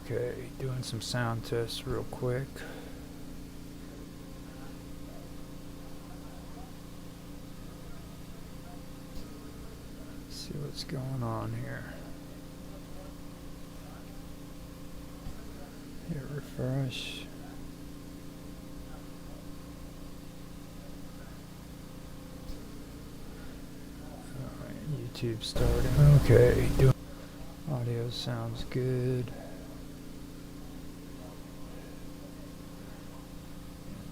Okay, doing some sound tests real quick. See what's going on here. Hit refresh. Alright, YouTube starting. Okay, audio sounds good.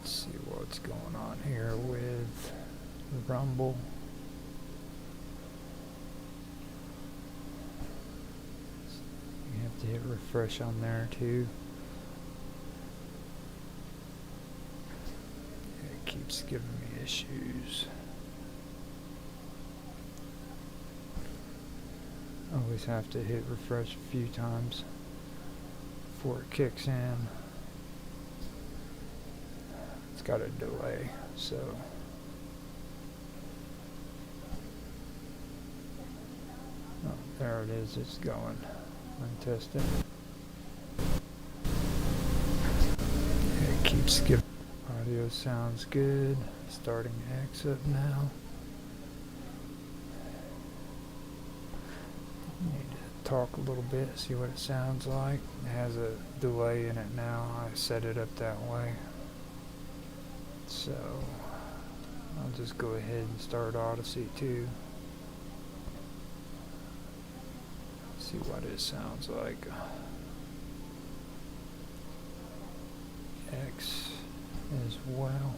Let's see what's going on here with Rumble. You have to hit refresh on there too. It keeps giving me issues. Always have to hit refresh a few times before it kicks in. It's got a delay, so oh, there it is, it's going. Untested. It keeps skipping. Audio sounds good. Starting X up now. Need to talk a little bit, see what it sounds like. It has a delay in it now. I set it up that way. So I'll just go ahead and start Odyssey too. See what it sounds like. X as well.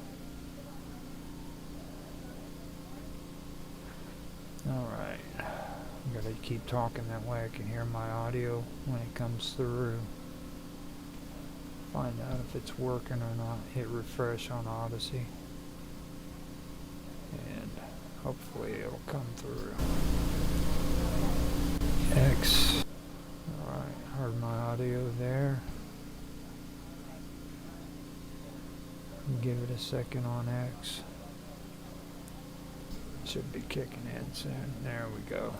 Alright. Gotta keep talking that way I can hear my audio when it comes through. Find out if it's working or not. Hit refresh on Odyssey. And hopefully it'll come through. X. Alright, heard my audio there. Give it a second on X. Should be kicking in soon. There we go.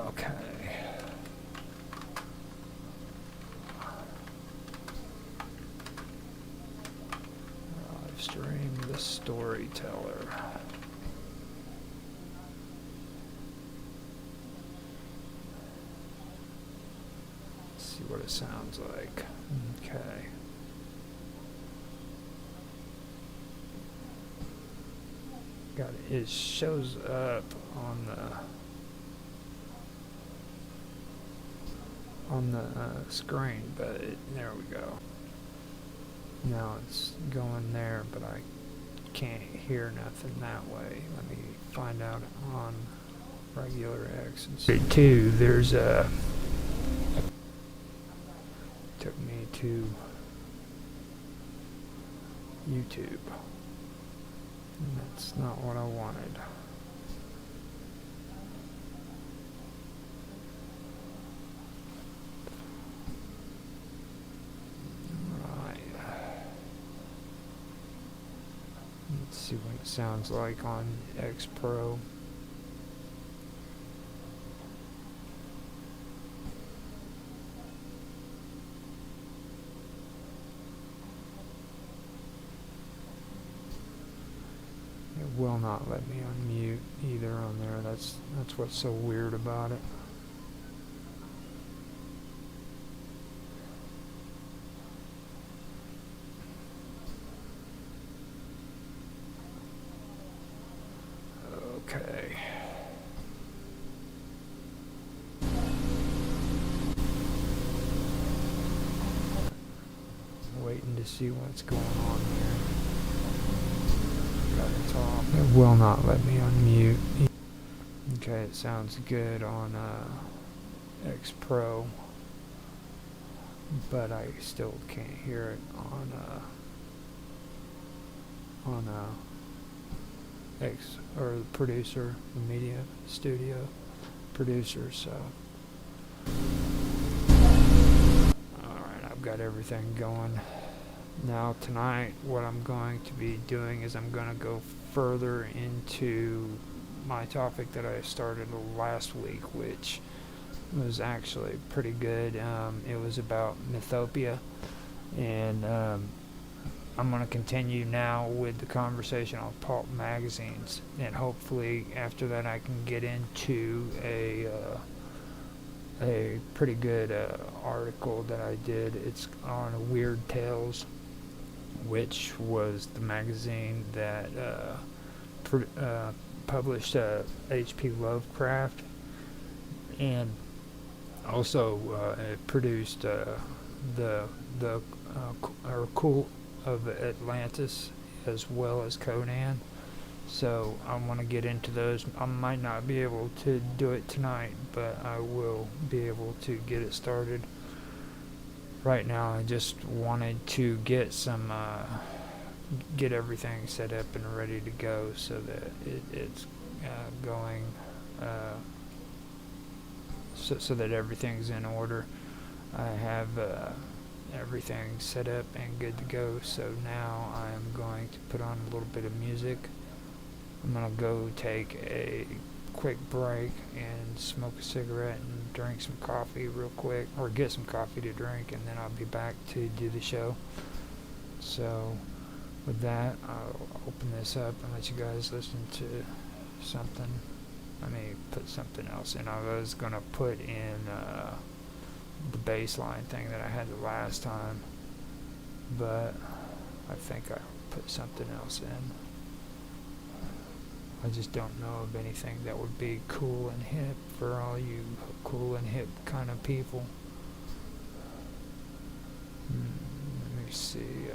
Okay. Live stream the Storyteller. See what it sounds like. Okay. Got it. It shows up on the screen, but there we go. Now it's going there, but I can't hear nothing that way. Let me find out on regular X and see. Too, there's a took me to YouTube. And that's not what I wanted. Right. Let's see what it sounds like on X Pro. It will not let me unmute either on there. That's what's so weird about it. Okay. Waiting to see what's going on here. It will not let me unmute. Okay, it sounds good on X Pro, but I still can't hear it on X or the producer, the media studio producer. So, all right, I've got everything going. Now tonight what I'm going to be doing is I'm going to go further into my topic that I started last week, which was actually pretty good. It was about Mythopia, and I'm going to continue now with the conversation on pulp magazines, and hopefully after that I can get into a pretty good article that I did. It's on Weird Tales, which was the magazine that published H.P. Lovecraft, and also it produced the Cool of Atlantis as well as Conan. So I want to get into those. I might not be able to do it tonight, but I will be able to get it started. Right now I just wanted to get some get everything set up and ready to go so that it's going so that everything's in order. I have everything set up and good to go, so now I'm going to put on a little bit of music. I'm going to go take a quick break and smoke a cigarette and drink some coffee real quick, or get some coffee to drink, and then I'll be back to do the show. So with that, I'll open this up and let you guys listen to something. Let me put something else in. I was going to put in the baseline thing that I had the last time, but I think I'll put something else in. I just don't know of anything that would be cool and hip for all you cool and hip kind of people. Let me see.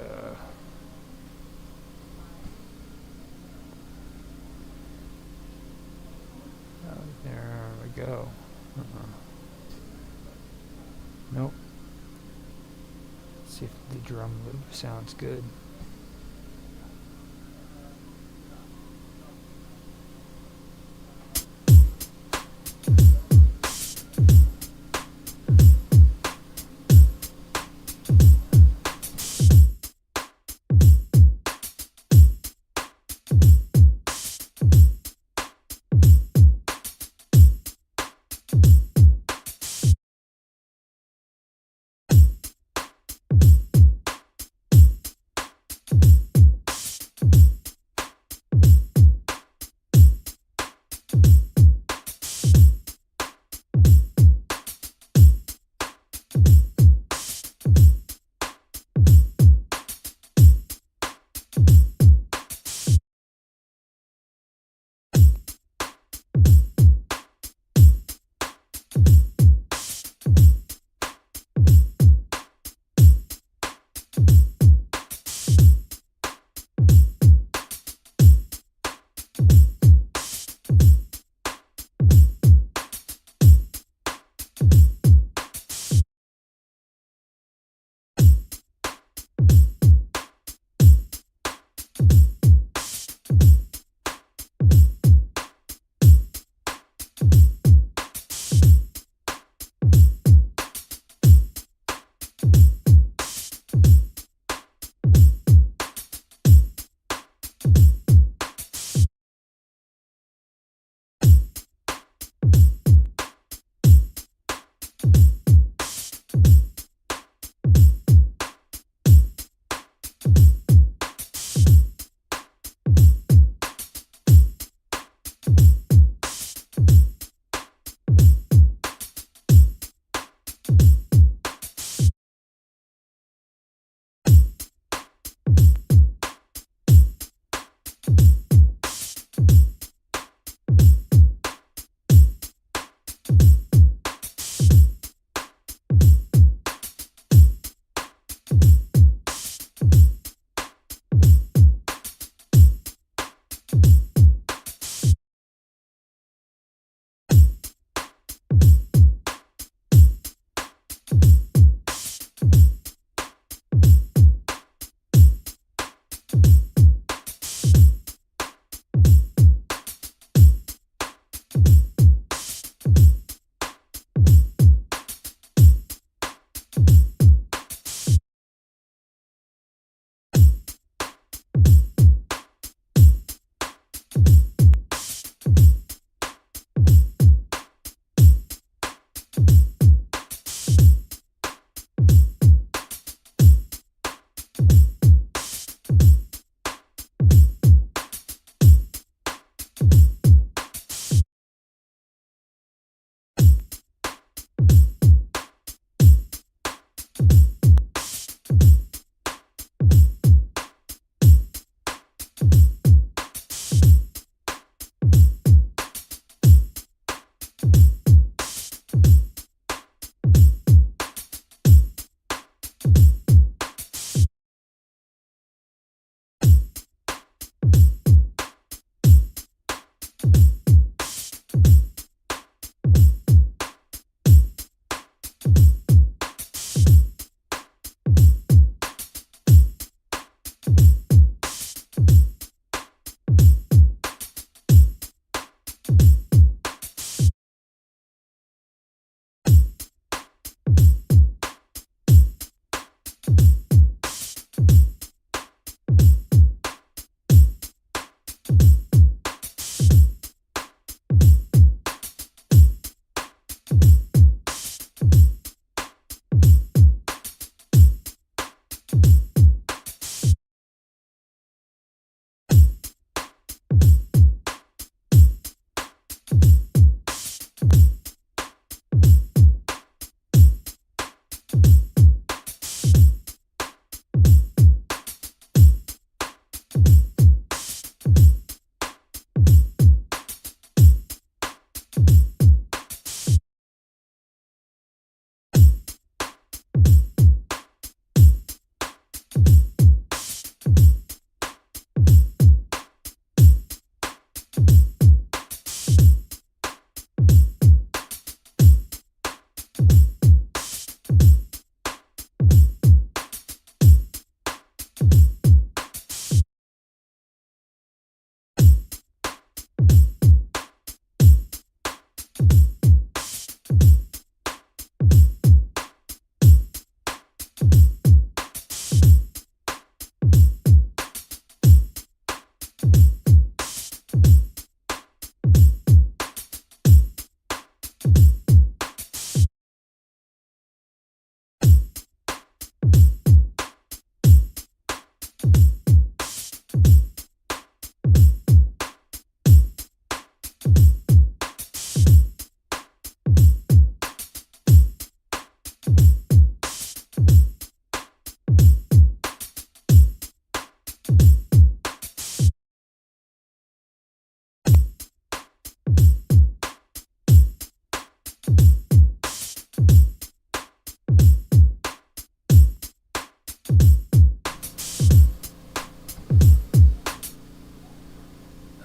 There we go. Nope. Let's see if the drum loop sounds good.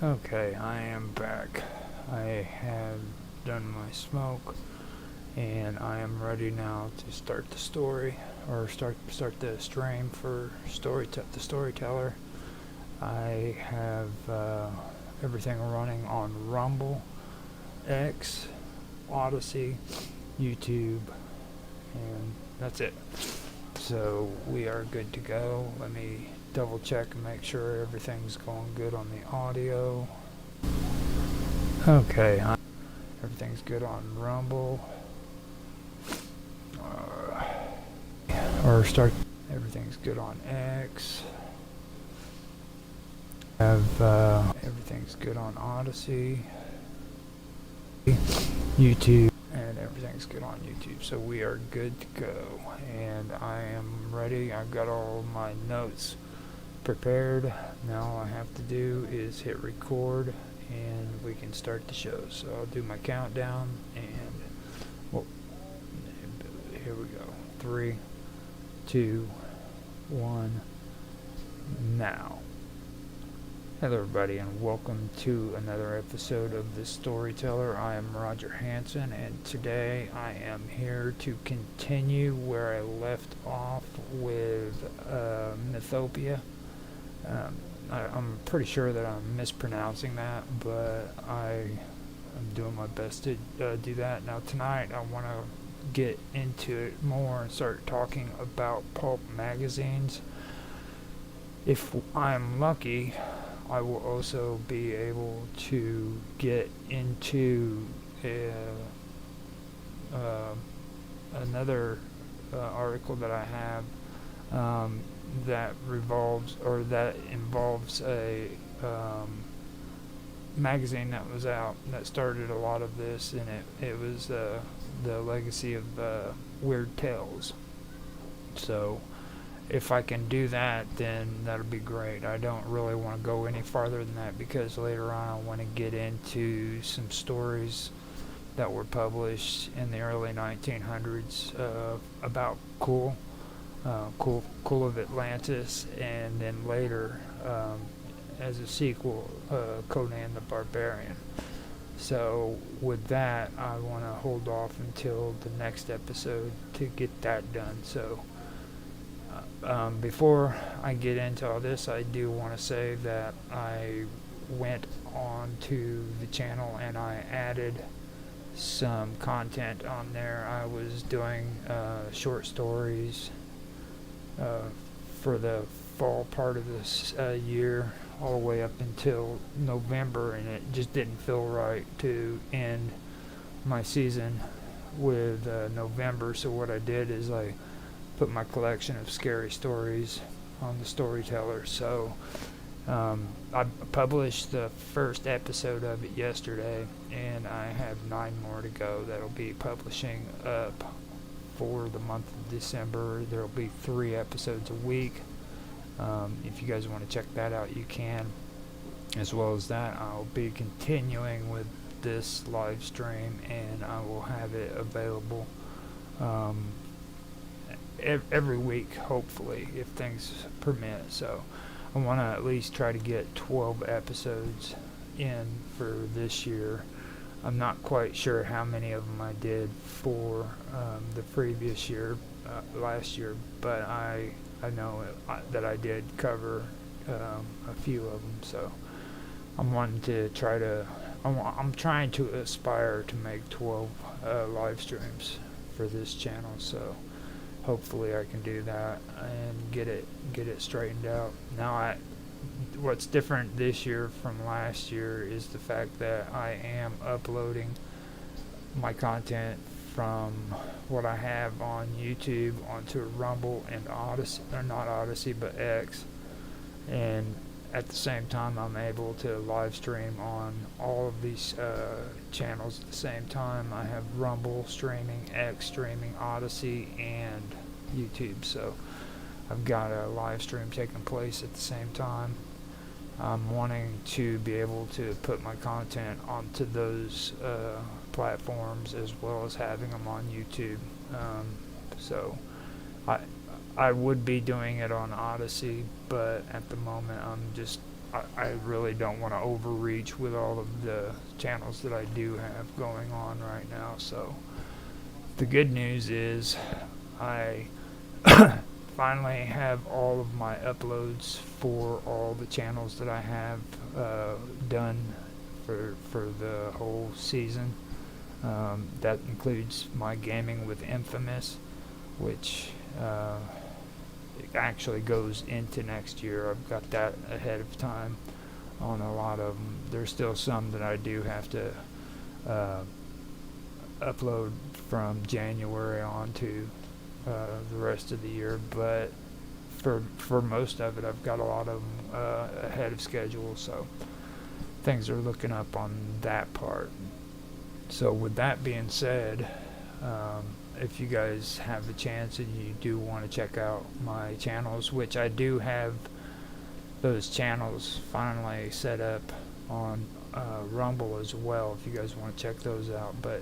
Okay, I am back. I have done my smoke, and I am ready now to start the story, or start the stream for the Storyteller. I have everything running on Rumble, X, Odyssey, YouTube, and that's it. So we are good to go. Let me double check and make sure everything's going good on the audio. Okay, everything's good on Rumble. Everything's good on X. Everything's good on Odyssey, YouTube, and everything's good on YouTube. So we are good to go, and I am ready. I've got all my notes prepared. Now all I have to do is hit record, and we can start the show. So I'll do my countdown, and well, here we go. 3, 2, 1, now. Hello everybody, and welcome to another episode of The Storyteller. I am Roger Hanson, and today I am here to continue where I left off with Mythopia. I'm pretty sure that I'm mispronouncing that, but I'm doing my best to do that. Now tonight I want to get into it more and start talking about pulp magazines. If I'm lucky, I will also be able to get into another article that I have that involves a magazine that was out that started a lot of this, and it was the legacy of Weird Tales. So if I can do that, then that'll be great. I don't really want to go any farther than that, because later on I want to get into some stories that were published in the early 1900s about Cool of Atlantis, and then later as a sequel, Conan the Barbarian. So with that, I want to hold off until the next episode to get that done. So before I get into all this, I do want to say that I went on to the channel and I added some content on there. I was doing short stories for the fall part of this year, all the way up until November, and it just didn't feel right to end my season with November. So what I did is I put my collection of scary stories on the Storyteller. So I published the first episode of it yesterday, and I have 9 more to go that'll be publishing up for the month of December. There'll be 3 episodes a week. If you guys want to check that out, you can. As well as that, I'll be continuing with this live stream, and I will have it available every week, hopefully, if things permit. So I want to at least try to get 12 episodes in for this year. I'm not quite sure how many of them I did for the previous year, last year, but I know that I did cover a few of them. So I'm trying to aspire to make 12 live streams for this channel. So hopefully I can do that and get it straightened out. Now what's different this year from last year is the fact that I am uploading my content from what I have on YouTube onto Rumble and Odyssey, or not Odyssey, but X. And at the same time, I'm able to live stream on all of these channels at the same time. I have Rumble streaming, X streaming, Odyssey, and YouTube. So I've got a live stream taking place at the same time. I'm wanting to be able to put my content onto those platforms, as well as having them on YouTube. So I would be doing it on Odyssey, but at the moment I really don't want to overreach with all of the channels that I do have going on right now. So the good news is I finally have all of my uploads for all the channels that I have done for the whole season. That includes my gaming with Infamous, which it actually goes into next year. I've got that ahead of time on a lot of them. There's still some that I do have to upload from January on to the rest of the year, but for most of it I've got a lot of them ahead of schedule, so things are looking up on that part. So with that being said, if you guys have the chance and you do want to check out my channels, which I do have those channels finally set up on Rumble as well, if you guys want to check those out. But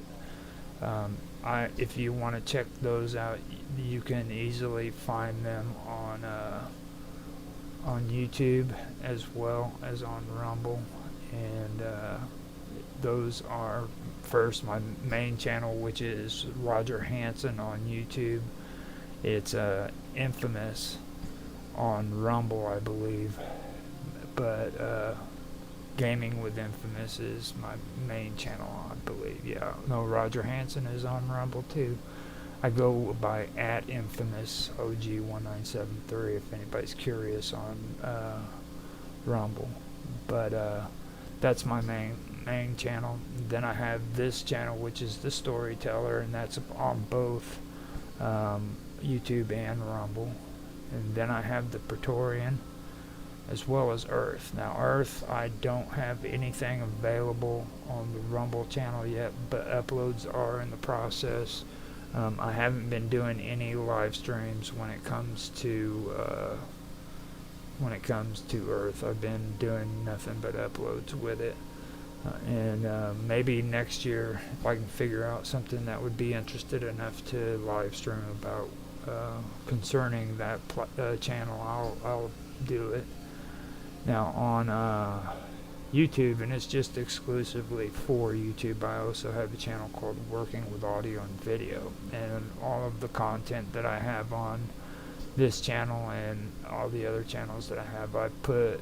if you want to check those out, you can easily find them on YouTube as well as on Rumble, and those are first my main channel, which is Roger Hansen on YouTube. It's Infamous on Rumble, I believe, but Gaming with Infamous is my main channel, I believe. Yeah, no, Roger Hansen is on Rumble too. I go by @Infamous OG1973 if anybody's curious on Rumble, but that's my main channel. Then I have this channel, which is the Storyteller, and that's on both YouTube and Rumble. And then I have the Praetorian as well as Earth. Now Earth, I don't have anything available on the Rumble channel yet, but uploads are in the process. I haven't been doing any live streams when it comes to Earth. I've been doing nothing but uploads with it. And maybe next year, if I can figure out something that would be interested enough to live stream about concerning that channel, I'll do it. Now on YouTube, and it's just exclusively for YouTube, I also have a channel called Working with Audio and Video, and all of the content that I have on this channel and all the other channels that I have, I put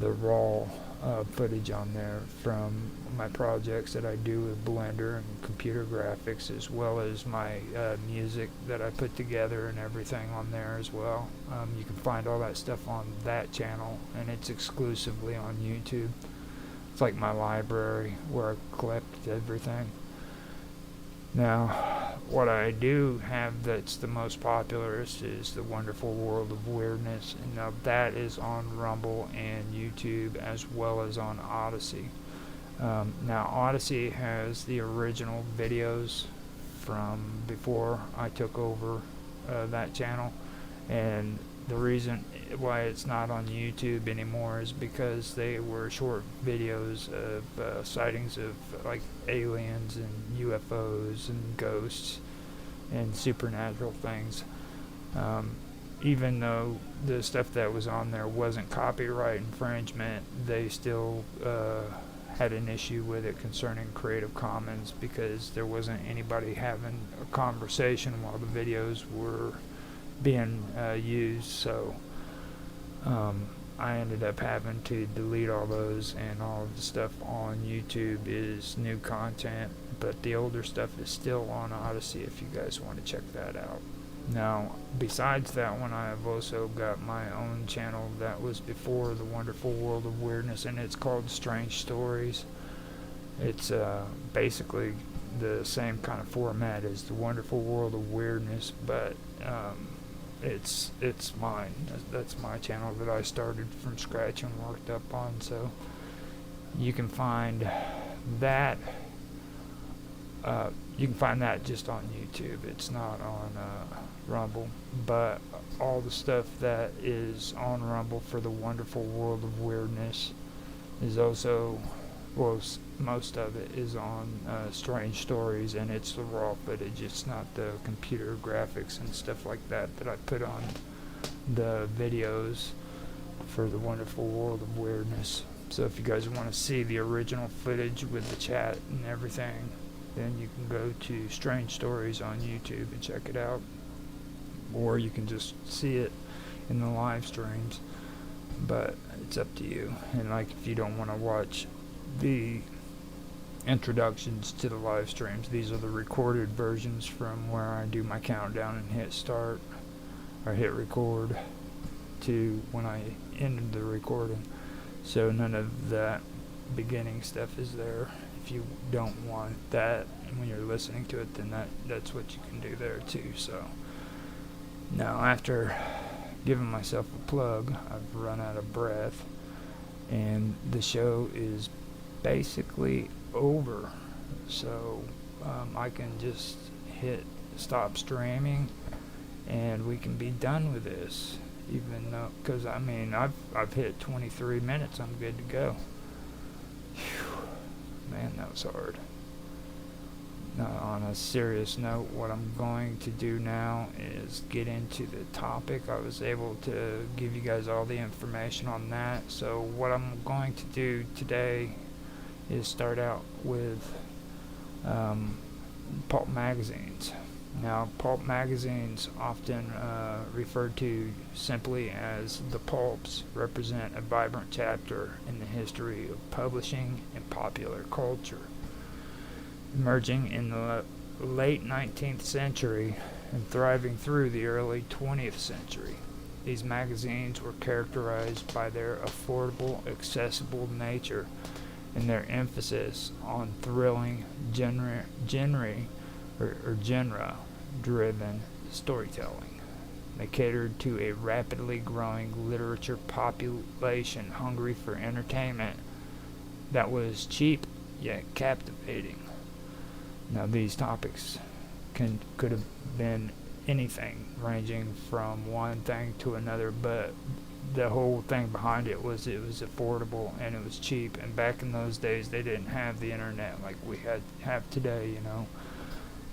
the raw footage on there from my projects that I do with Blender and computer graphics, as well as my music that I put together and everything on there as well. You can find all that stuff on that channel, and it's exclusively on YouTube. It's like my library where I collect everything. Now, what I do have that's the most popular is The Wonderful World of Weirdness, and now that is on Rumble and YouTube as well as on Odyssey. Now Odyssey has the original videos from before I took over that channel, and the reason why it's not on YouTube anymore is because they were short videos of sightings of like aliens and UFOs and ghosts and supernatural things. Even though the stuff that was on there wasn't copyright infringement, they still had an issue with it concerning Creative Commons, because there wasn't anybody having a conversation while the videos were being used. So I ended up having to delete all those, and all of the stuff on YouTube is new content, but the older stuff is still on Odyssey if you guys want to check that out. Now, besides that one, I have also got my own channel that was before The Wonderful World of Weirdness, and it's called Strange Stories. It's basically the same kind of format as The Wonderful World of Weirdness, but it's mine. That's my channel that I started from scratch and worked up on. So you can find that. You can find that just on YouTube. It's not on Rumble, but all the stuff that is on Rumble for The Wonderful World of Weirdness is also, well, most of it is on Strange Stories, and it's the raw footage. It's not the computer graphics and stuff like that that I put on the videos for the wonderful world of weirdness. So if you guys want to see the original footage with the chat and everything, then you can go to Strange Stories on YouTube and check it out. Or you can just see it in the live streams. But it's up to you. And like if you don't want to watch the introductions to the live streams, these are the recorded versions from where I do my countdown and hit start or hit record to when I end the recording. So none of that beginning stuff is there. If you don't want that when you're listening to it, then that's what you can do there too. So now, after giving myself a plug, I've run out of breath, and the show is basically over. So I can just hit stop streaming, and we can be done with this. Even though, because I mean, I've hit 23 minutes. I'm good to go. Whew. Man, that was hard. Now, on a serious note, what I'm going to do now is get into the topic. I was able to give you guys all the information on that. So what I'm going to do today is start out with pulp magazines. Now, pulp magazines, often referred to simply as the pulps, represent a vibrant chapter in the history of publishing and popular culture. Emerging in the late 19th century and thriving through the early 20th century, these magazines were characterized by their affordable, accessible nature and their emphasis on thrilling, genre-driven storytelling. They catered to a rapidly growing literature population hungry for entertainment that was cheap yet captivating. Now, these topics could have been anything, ranging from one thing to another, but the whole thing behind it was affordable and it was cheap. And back in those days, they didn't have the internet like we have today. You know,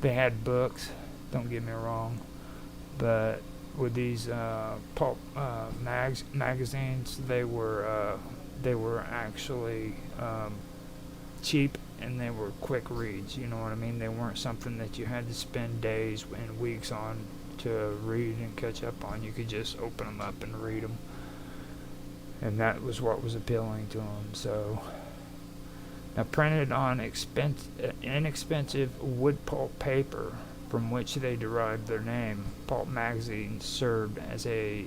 they had books. Don't get me wrong, but with these pulp magazines, they were actually cheap, and they were quick reads. You know what I mean? They weren't something that you had to spend days and weeks on to read and catch up on. You could just open them up and read them, and that was what was appealing to them. So now, printed on inexpensive wood pulp paper, from which they derived their name, pulp magazines served as a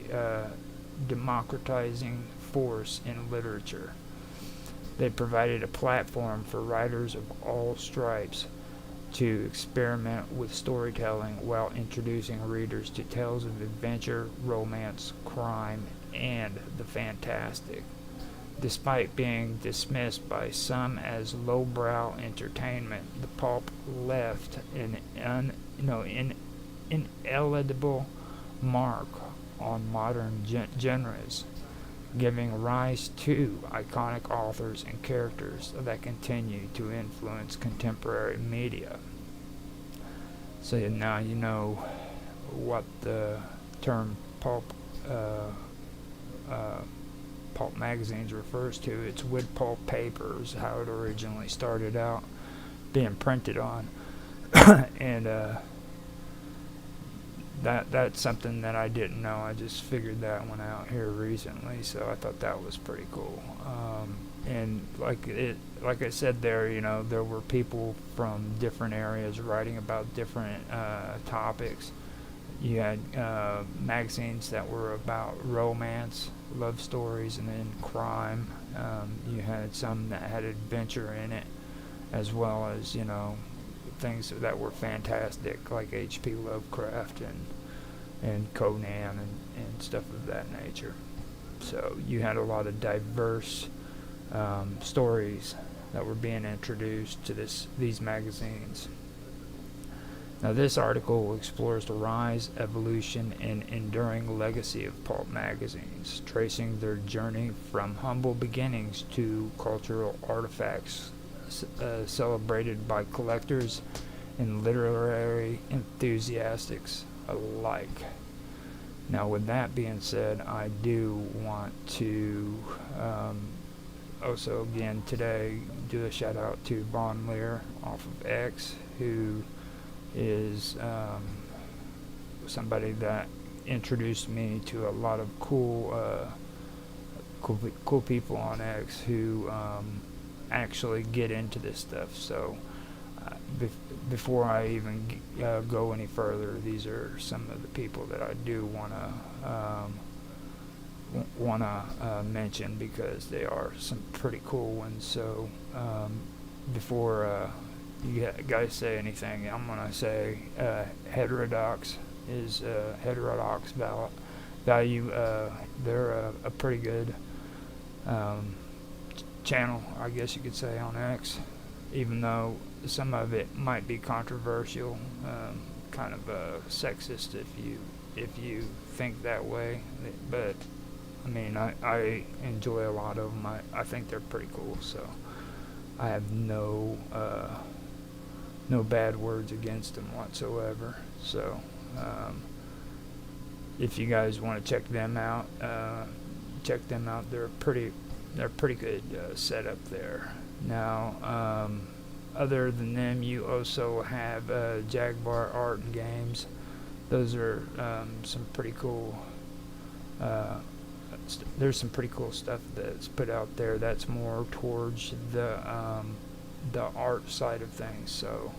democratizing force in literature. They provided a platform for writers of all stripes to experiment with storytelling while introducing readers to tales of adventure, romance, crime, and the fantastic. Despite being dismissed by some as lowbrow entertainment, the pulp left an ineligible mark on modern genres, giving rise to iconic authors and characters that continue to influence contemporary media. So now you know what the term pulp magazines refers to. It's wood pulp paper is how it originally started out being printed on. And that's something that I didn't know. I just figured that one out here recently, so I thought that was pretty cool. And like I said there, you know, there were people from different areas writing about different topics. You had magazines that were about romance, love stories, and then crime. You had some that had adventure in it, as well as, you know, things that were fantastic, like H.P. Lovecraft and Conan and stuff of that nature. So you had a lot of diverse stories that were being introduced to these magazines. Now, this article explores the rise, evolution, and enduring legacy of pulp magazines, tracing their journey from humble beginnings to cultural artifacts celebrated by collectors and literary enthusiasts alike. Now, with that being said, I do want to also again today do a shout out to Von Lear off of X, who is somebody that introduced me to a lot of cool people on X who actually get into this stuff. So before I even go any further, these are some of the people that I do want to mention, because they are some pretty cool ones. So before you guys say anything, I'm gonna say heterodox value. They're a pretty good channel, I guess you could say, on X, even though some of it might be controversial, kind of sexist if you think that way. But I mean, I enjoy a lot of them. I think they're pretty cool, so I have no bad words against them whatsoever. So if you guys want to check them out, They're pretty good setup there. Now, other than them, you also have Jaguar Art and Games. Those are some pretty cool. There's some pretty cool stuff that's put out there. That's more towards the art side of things. So,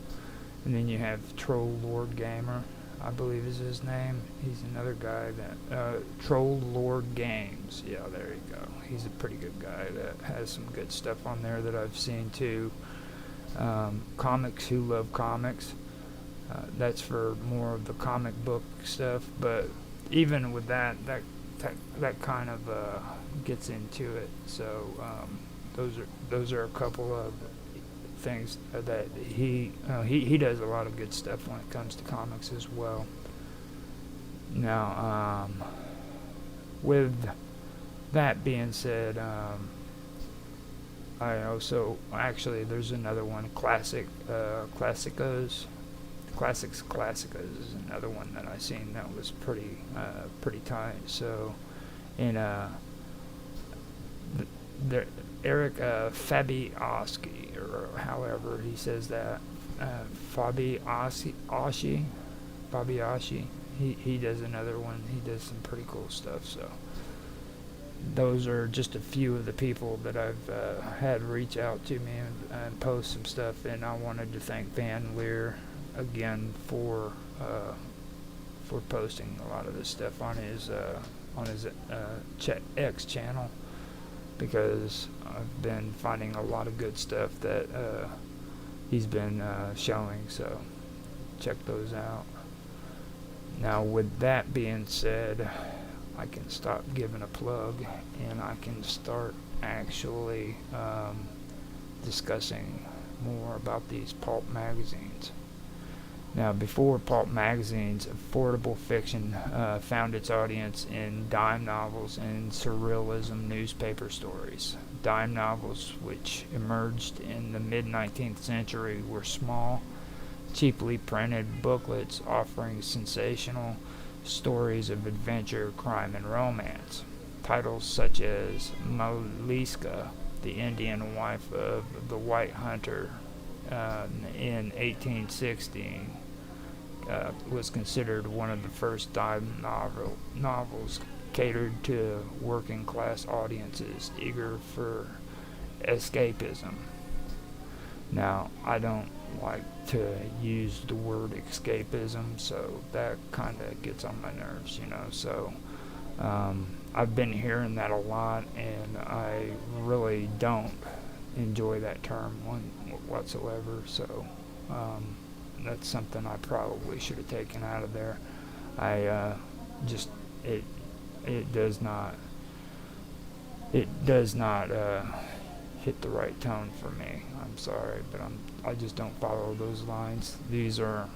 and then you have Troll Lord Gamer, I believe is his name. He's another guy that Troll Lord Games. Yeah, there you go. He's a pretty good guy that has some good stuff on there that I've seen too. Comics Who Love Comics. That's for more of the comic book stuff, but even with that kind of gets into it. So those are a couple of things that he does a lot of good stuff when it comes to comics as well. Now, with that being said, I also actually there's another one, Classics Classicas is another one that I seen that was pretty tight. So, and Eric Fabiaski, or however he says that, Fabiashi, he does another one. He does some pretty cool stuff. So those are just a few of the people that I've had reach out to me and post some stuff. And I wanted to thank Van Leer again for posting a lot of this stuff on his X channel, because I've been finding a lot of good stuff that he's been showing. So check those out. Now, with that being said, I can stop giving a plug and I can start actually discussing more about these pulp magazines. Now, before pulp magazines, affordable fiction found its audience in dime novels and surrealism newspaper stories. Dime novels, which emerged in the mid-19th century, were small, cheaply printed booklets offering sensational stories of adventure, crime, and romance. Titles such as Maliska, the Indian wife of the White Hunter, in 1816, was considered one of the first dime novels catered to working class audiences eager for escapism. Now, I don't like to use the word escapism, so that kind of gets on my nerves, so I've been hearing that a lot, and I really don't enjoy that term whatsoever. So that's something I probably should have taken out of there. It does not hit the right tone for me. I'm sorry, but I just don't follow those lines. These are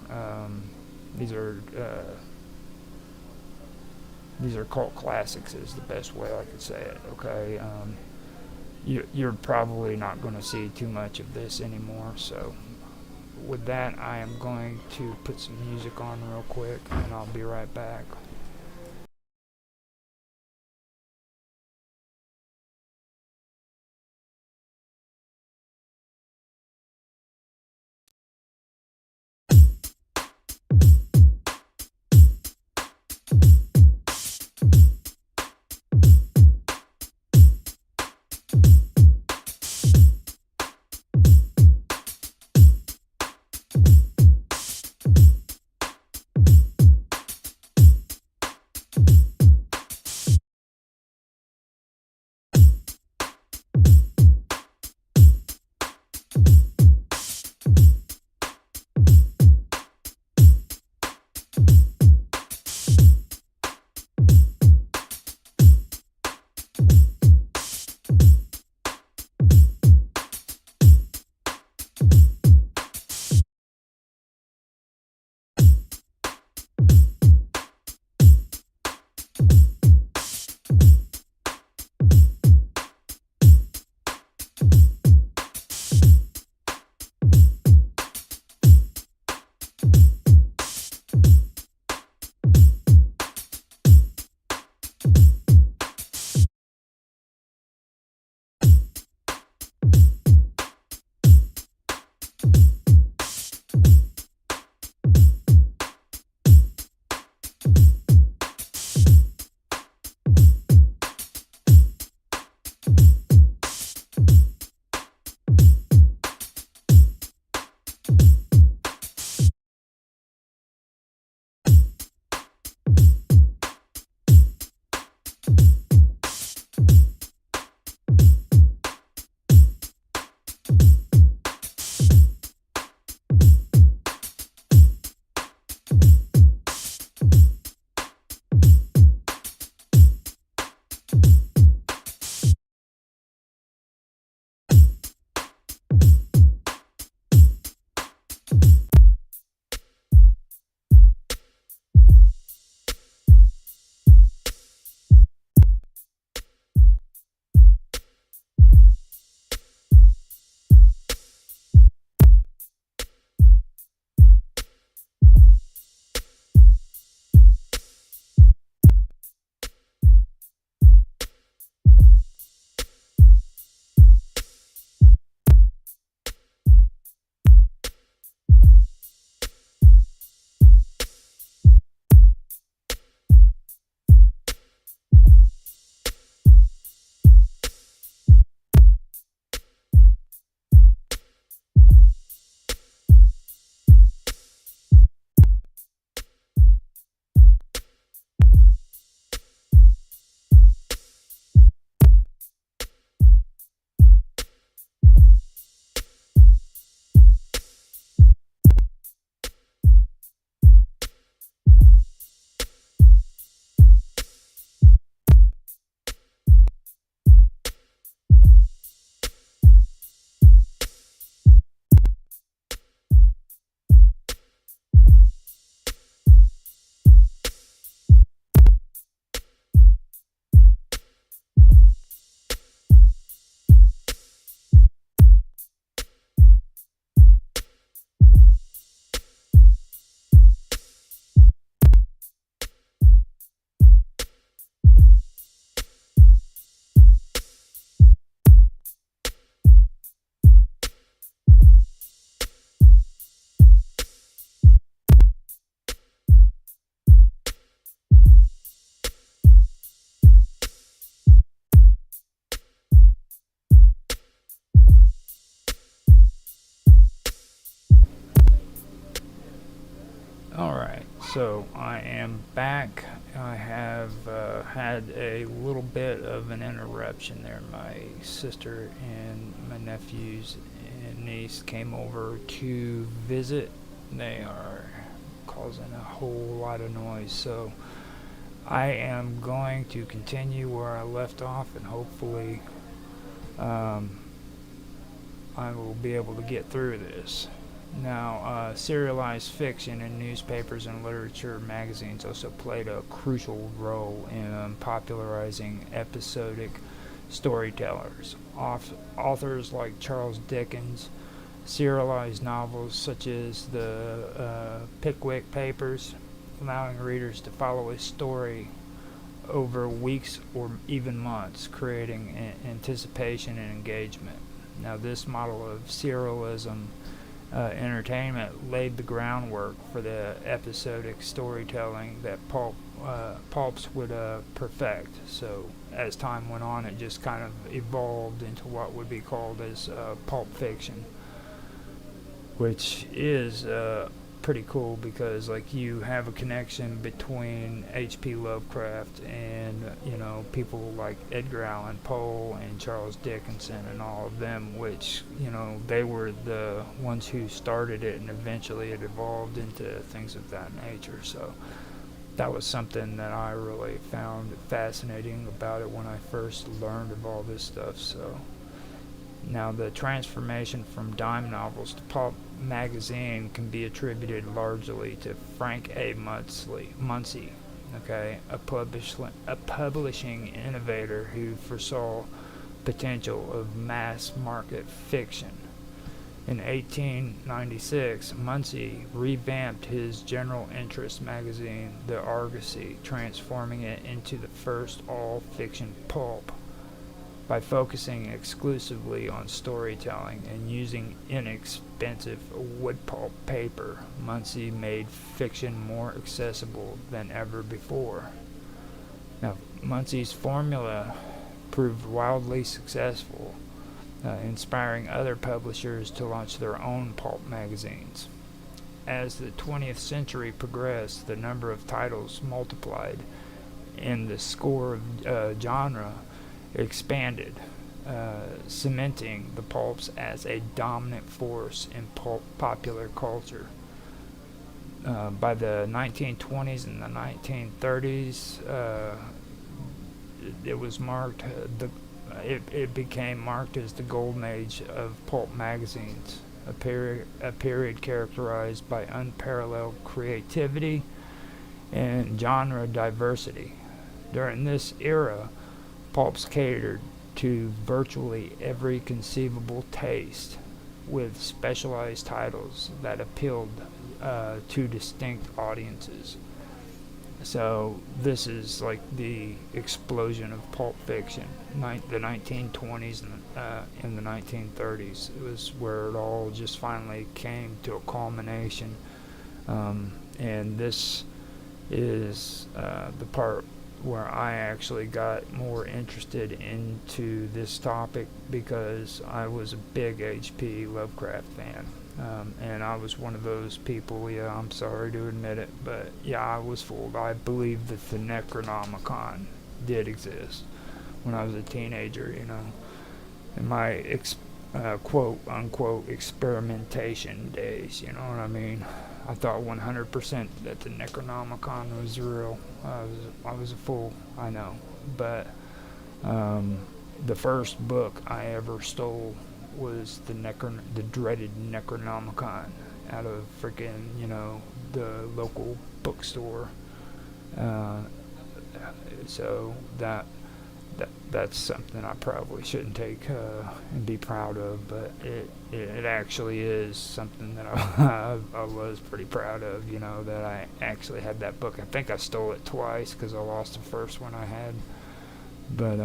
cult classics is the best way I could say it. Okay, you're probably not going to see too much of this anymore. So with that, I am going to put some music on real quick, and I'll be right back. So I am back. I have had a little bit of an interruption there. My sister and my nephews and niece came over to visit. They are causing a whole lot of noise. So I am going to continue where I left off, and hopefully I will be able to get through this. Now, serialized fiction in newspapers and literature magazines also played a crucial role in popularizing episodic storytellers. Authors like Charles Dickens serialized novels such as the Pickwick Papers, allowing readers to follow a story over weeks or even months, creating anticipation and engagement. Now, this model of serialism entertainment laid the groundwork for the episodic storytelling that pulps would perfect. So, as time went on, it just kind of evolved into what would be called as pulp fiction, which is pretty cool because, like, you have a connection between H.P. Lovecraft and, people like Edgar Allan Poe and Charles Dickens and all of them, which, they were the ones who started it, and eventually it evolved into things of that nature. So that was something that I really found fascinating about it when I first learned of all this stuff. So now, the transformation from dime novels to pulp magazine can be attributed largely to Frank A. Munsey, a publishing innovator who foresaw potential of mass market fiction. In 1896, Munsey revamped his general interest magazine, The Argosy, transforming it into the first all-fiction pulp. By focusing exclusively on storytelling and using inexpensive wood pulp paper, Munsey made fiction more accessible than ever before. Now, Munsey's formula proved wildly successful, inspiring other publishers to launch their own pulp magazines. As the 20th century progressed, the number of titles multiplied, and the score of genre expanded, cementing the pulps as a dominant force in popular culture. By the 1920s and the 1930s, it became marked as the golden age of pulp magazines, a period characterized by unparalleled creativity and genre diversity. During this era, pulps catered to virtually every conceivable taste, with specialized titles that appealed to distinct audiences. So this is like the explosion of pulp fiction. The 1920s and the 1930s. It was where it all just finally came to a culmination. And this is the part where I actually got more interested into this topic because I was a big H.P. Lovecraft fan. And I was one of those people, I'm sorry to admit it, but I was fooled. I believed that the Necronomicon did exist when I was a teenager, in my quote-unquote experimentation days, you know what I mean? I thought 100% that the Necronomicon was real. I was a fool, I know. But the first book I ever stole was the dreaded Necronomicon out of freaking, the local bookstore. So that's something I probably shouldn't take and be proud of, but it actually is something that I was pretty proud of, that I actually had that book. I think I stole it twice because I lost the first one I had, but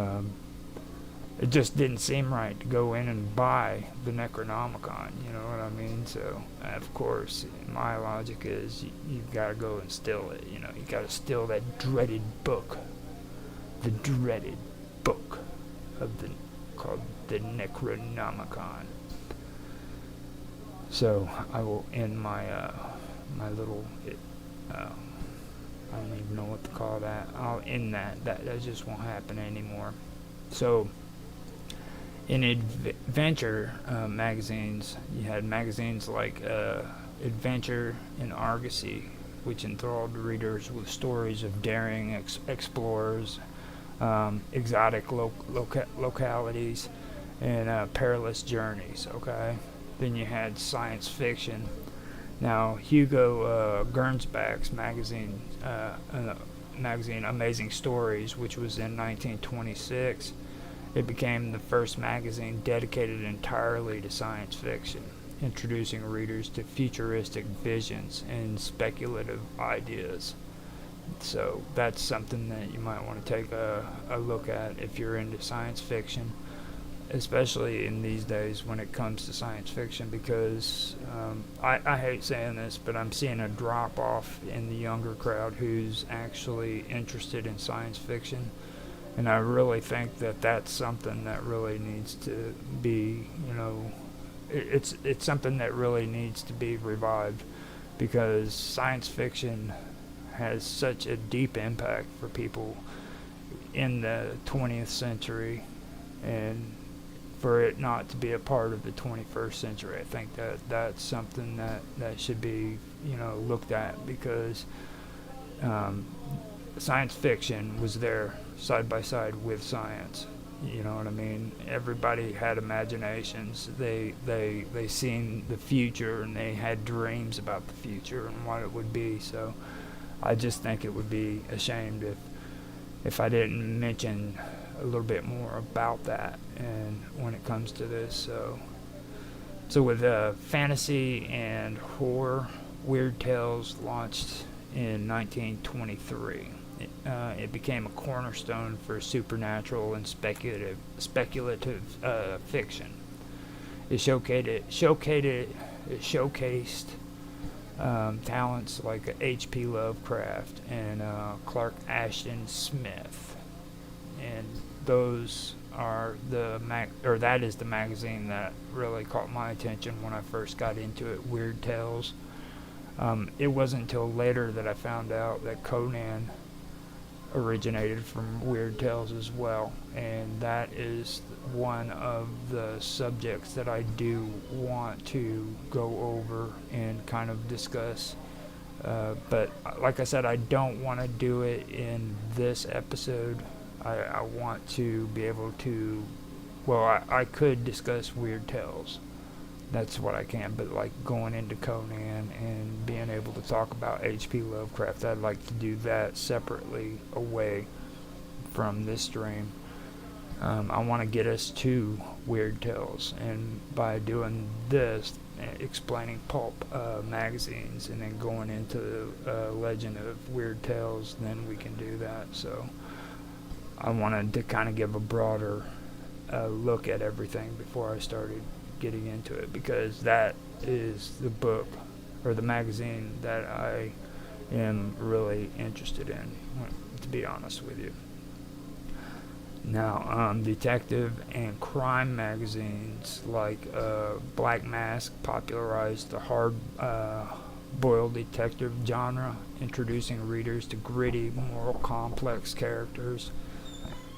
it just didn't seem right to go in and buy the Necronomicon, you know what I mean? So, of course, my logic is you've got to go and steal it, you got to steal that dreaded book, the dreaded book called the Necronomicon. So I will end my my little I don't even know what to call that. I'll end that. That just won't happen anymore. So, in adventure magazines, you had magazines like Adventure and Argosy, which enthralled readers with stories of daring explorers, exotic localities, and perilous journeys. Okay, then you had science fiction. Now Hugo Gernsback's magazine Amazing Stories, which was in 1926, it became the first magazine dedicated entirely to science fiction, introducing readers to futuristic visions and speculative ideas. So that's something that you might want to take a look at if you're into science fiction, especially in these days when it comes to science fiction, because I hate saying this, but I'm seeing a drop off in the younger crowd who's actually interested in science fiction. And I really think that that's something that really needs to be, it's something that really needs to be revived, because science fiction has such a deep impact for people in the 20th century, and for it not to be a part of the 21st century, I think that that's something that should be, looked at, because science fiction was there side by side with science. You know what I mean? Everybody had imaginations. They seen the future, and they had dreams about the future and what it would be. So I just think it would be ashamed if I didn't mention a little bit more about that, and when it comes to this. So with fantasy and horror, Weird Tales launched in 1923. It became a cornerstone for supernatural and speculative fiction. It showcased talents like H.P. Lovecraft and Clark Ashton Smith, and those are that is the magazine that really caught my attention when I first got into it. Weird Tales. It wasn't until later that I found out that Conan originated from Weird Tales as well, and that is one of the subjects that I do want to go over and kind of discuss, but like I said, I don't want to do it in this episode. I want to be able to, I could discuss Weird Tales, that's what I can, but like going into Conan and being able to talk about H.P. Lovecraft, I'd like to do that separately away from this stream. I want to get us to Weird Tales, and by doing this, explaining pulp magazines, and then going into the legend of Weird Tales, then we can do that. So I wanted to kind of give a broader look at everything before I started getting into it, because that is the book or the magazine that I am really interested in, to be honest with you. Now, detective and crime magazines like Black Mask popularized the hard-boiled detective genre, introducing readers to gritty, moral, complex characters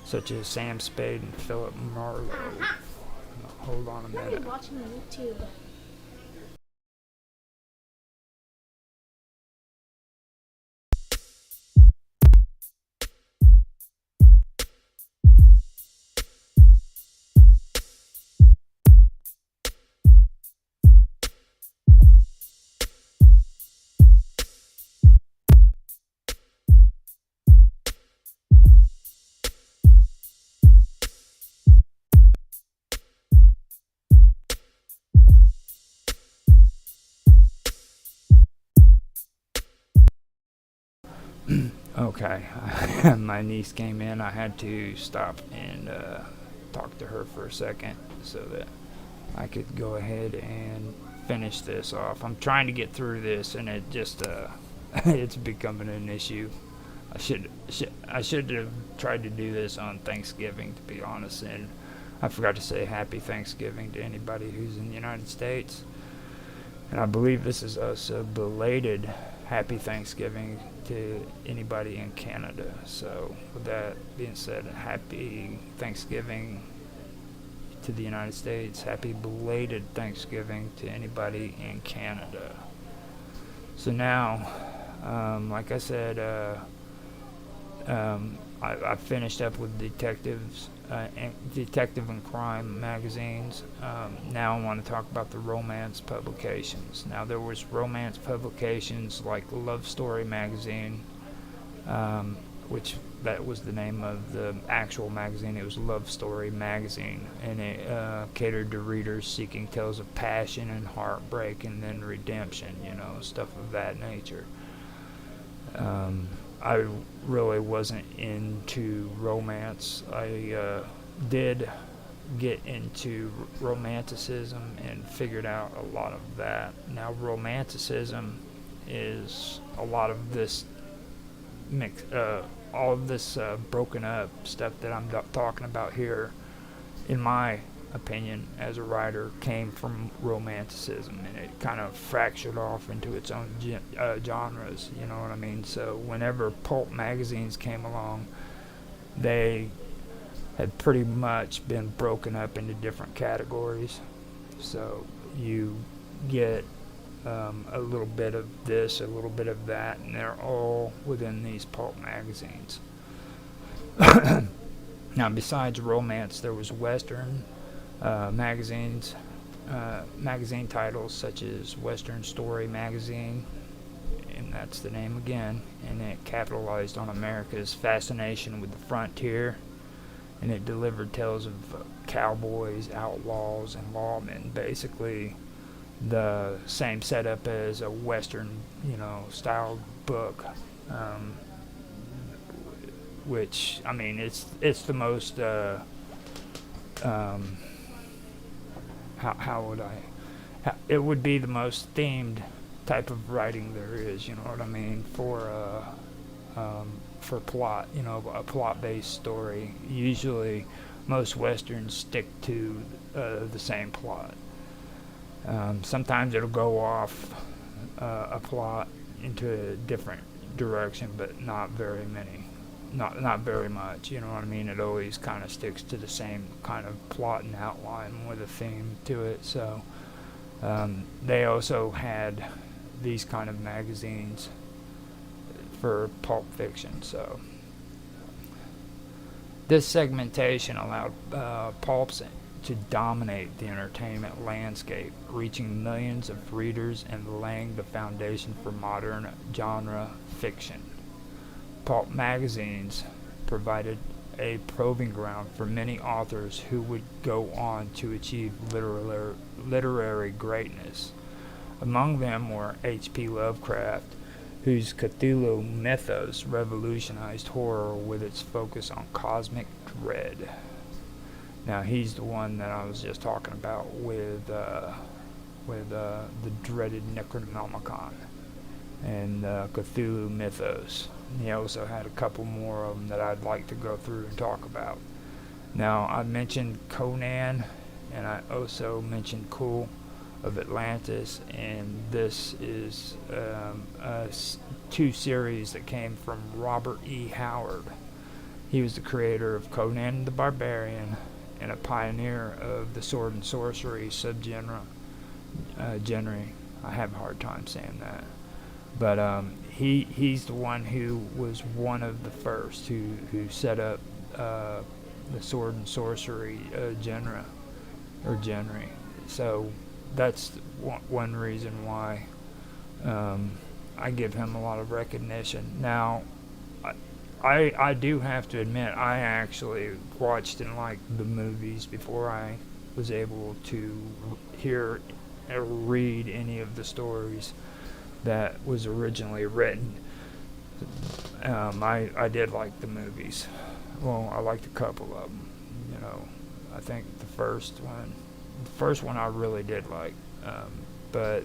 such as Sam Spade and Philip Marlowe. Hold on a minute. I'm watching YouTube. Okay, my niece came in. I had to stop and talk to her for a second so that I could go ahead and finish this off. I'm trying to get through this, and it just it's becoming an issue. I should have tried to do this on Thanksgiving, to be honest, and I forgot to say Happy Thanksgiving to anybody who's in the United States. And I believe this is a belated Happy Thanksgiving to anybody in Canada. So with that being said, happy Thanksgiving to the United States. Happy belated Thanksgiving to anybody in Canada. So now, like I said, I finished up with detective and crime magazines. Now I want to talk about the romance publications. Now there was romance publications like Love Story magazine, which that was the name of the actual magazine. It was Love Story magazine, and it catered to readers seeking tales of passion and heartbreak and then redemption, stuff of that nature. I really wasn't into romance. I did get into romanticism and figured out a lot of that. Now, romanticism is a lot of this all of this broken up stuff that I'm talking about here, in my opinion, as a writer, came from romanticism, and it kind of fractured off into its own genres, you know what I mean? So whenever pulp magazines came along, they had pretty much been broken up into different categories. So you get a little bit of this, a little bit of that, and they're all within these pulp magazines. Now, besides romance, there was Western magazines, magazine titles such as Western Story magazine, and that's the name again, and it capitalized on America's fascination with the frontier, and it delivered tales of cowboys, outlaws, and lawmen. Basically the same setup as a Western, styled book, which, I mean, it's the most, how would it would be the most themed type of writing there is, you know what I mean, for plot, a plot-based story. Usually most Westerns stick to the same plot. Sometimes it'll go off a plot into a different direction, but not very much, you know what I mean? It always kind of sticks to the same kind of plot and outline with a theme to it. So they also had these kind of magazines for pulp fiction. So this segmentation allowed pulps to dominate the entertainment landscape, reaching millions of readers and laying the foundation for modern genre fiction. Pulp magazines provided a proving ground for many authors who would go on to achieve literary greatness. Among them were H.P. Lovecraft, whose Cthulhu mythos revolutionized horror with its focus on cosmic dread. Now, he's the one that I was just talking about with the dreaded Necronomicon and Cthulhu mythos. And he also had a couple more of them that I'd like to go through and talk about. Now, I mentioned Conan, and I also mentioned Cool of Atlantis, and this is two series that came from Robert E. Howard. He was the creator of Conan the Barbarian and a pioneer of the sword and sorcery subgenre. I have a hard time saying that, but he's the one who was one of the first who set up the sword and sorcery genre. So that's one reason why I give him a lot of recognition. Now, I do have to admit, I actually watched and liked the movies before I was able to hear or read any of the stories that was originally written. I did like the movies. Well, I liked a couple of them. I think the first one I really did like, but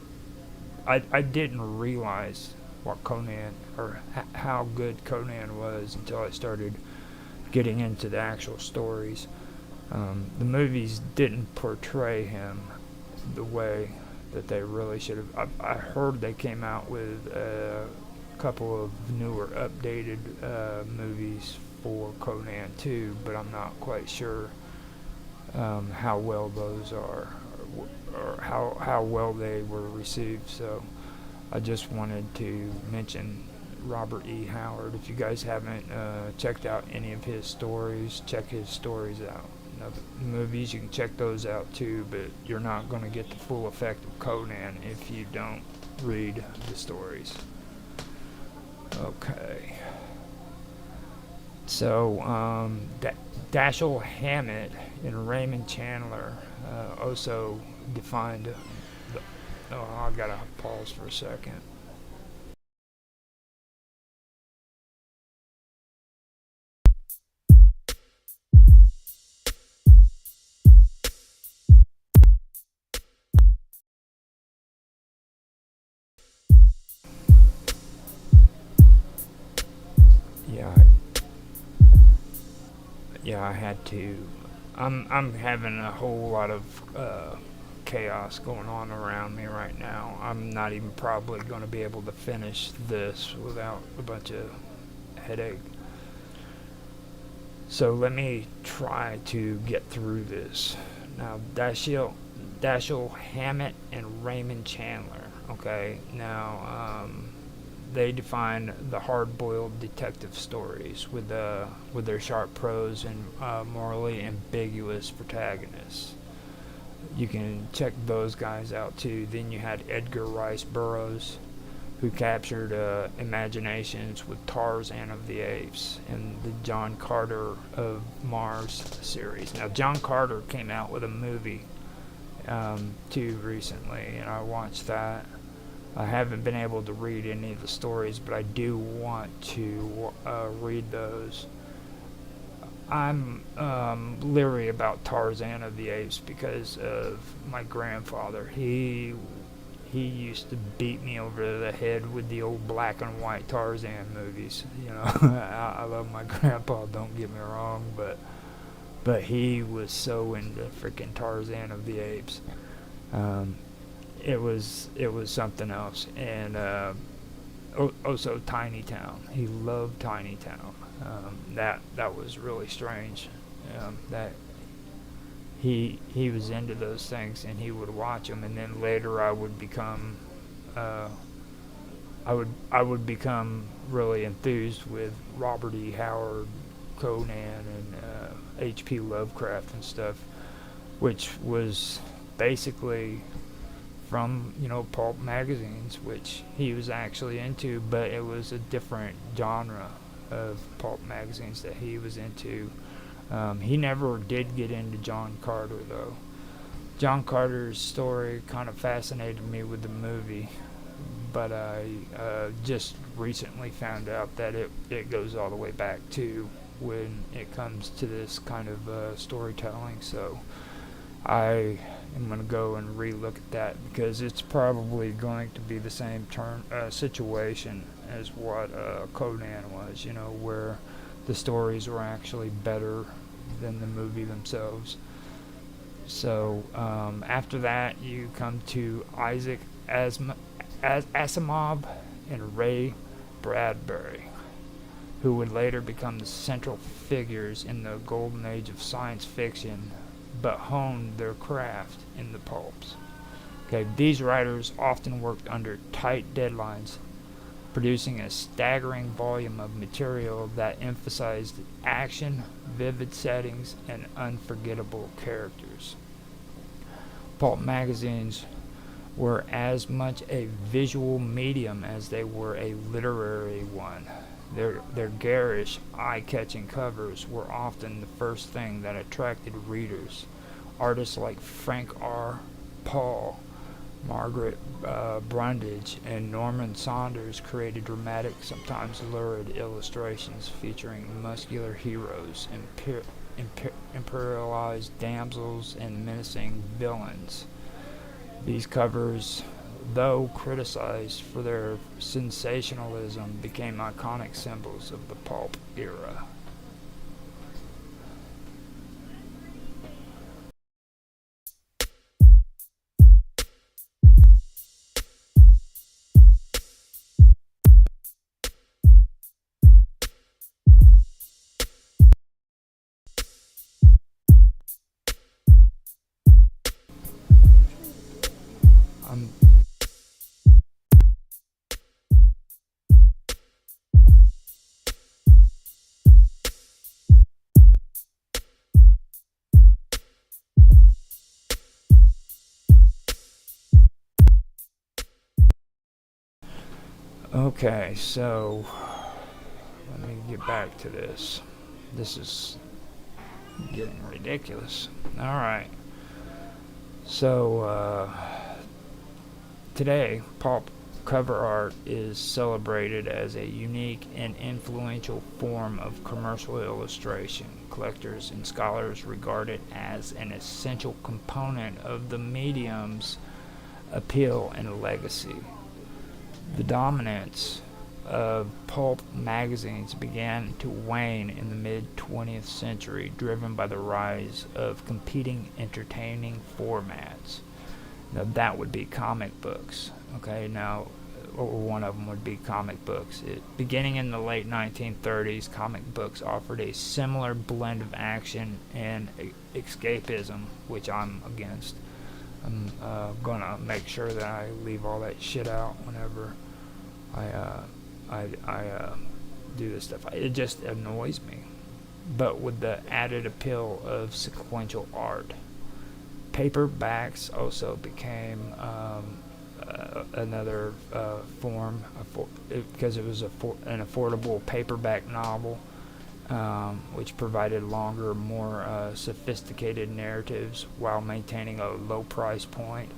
I didn't realize what Conan, or how good Conan was, until I started getting into the actual stories. The movies didn't portray him the way that they really should have. I heard they came out with couple of newer, updated movies for Conan too, but I'm not quite sure how well those are, or how well they were received. So I just wanted to mention Robert E. Howard. If you guys haven't checked out any of his stories, check his stories out. Now, the movies, you can check those out too, but you're not going to get the full effect of Conan if you don't read the stories. Okay. So, Dashiell Hammett and Raymond Chandler also defined I gotta pause for a second. Yeah, I had to. I'm having a whole lot of chaos going on around me right now. I'm not even probably going to be able to finish this without a bunch of headache. So let me try to get through this. Now, Dashiell Hammett and Raymond Chandler. Okay, now they define the hard-boiled detective stories with their sharp prose and morally ambiguous protagonists. You can check those guys out too. Then you had Edgar Rice Burroughs, who captured imaginations with Tarzan of the Apes and the John Carter of Mars series. Now, John Carter came out with a movie too recently, and I watched that. I haven't been able to read any of the stories, but I do want to read those. I'm leery about Tarzan of the Apes because of my grandfather. He used to beat me over the head with the old black and white Tarzan movies. You know, I love my grandpa, don't get me wrong, but he was so into freaking Tarzan of the Apes. It was something else. And also Tiny Town. He loved Tiny Town. That was really strange. That he was into those things, and he would watch them, and then later I would become really enthused with Robert E. Howard, Conan, and H.P. Lovecraft and stuff, which was basically from pulp magazines, which he was actually into, but it was a different genre of pulp magazines that he was into. He never did get into John Carter, though. John Carter's story kind of fascinated me with the movie, but I just recently found out that it goes all the way back to when it comes to this kind of storytelling. So I am going to go and re-look at that, because it's probably going to be the same situation as what Conan was, where the stories were actually better than the movie themselves. So after that, you come to Isaac Asimov and Ray Bradbury, who would later become the central figures in the golden age of science fiction, but honed their craft in the pulps. Okay, these writers often worked under tight deadlines, producing a staggering volume of material that emphasized action, vivid settings, and unforgettable characters. Pulp magazines were as much a visual medium as they were a literary one. Their garish, eye-catching covers were often the first thing that attracted readers. Artists like Frank R. Paul, Margaret Brundage, and Norman Saunders created dramatic, sometimes lurid illustrations featuring muscular heroes, imperialized damsels, and menacing villains. These covers, though criticized for their sensationalism, became iconic symbols of the pulp era. Okay, so let me get back to this. This is getting ridiculous. Alright. So, today, pulp cover art is celebrated as a unique and influential form of commercial illustration. Collectors and scholars regard it as an essential component of the medium's appeal and legacy. The dominance of pulp magazines began to wane in the mid-20th century, driven by the rise of competing entertaining formats. Now, that would be comic books. Okay, now, or one of them would be comic books. Beginning in the late 1930s, comic books offered a similar blend of action and escapism, which I'm against. I'm gonna make sure that I leave all that shit out whenever I do this stuff. It just annoys me. But with the added appeal of sequential art, paperbacks also became another form because it was an affordable paperback novel, which provided longer, more sophisticated narratives while maintaining a low price point.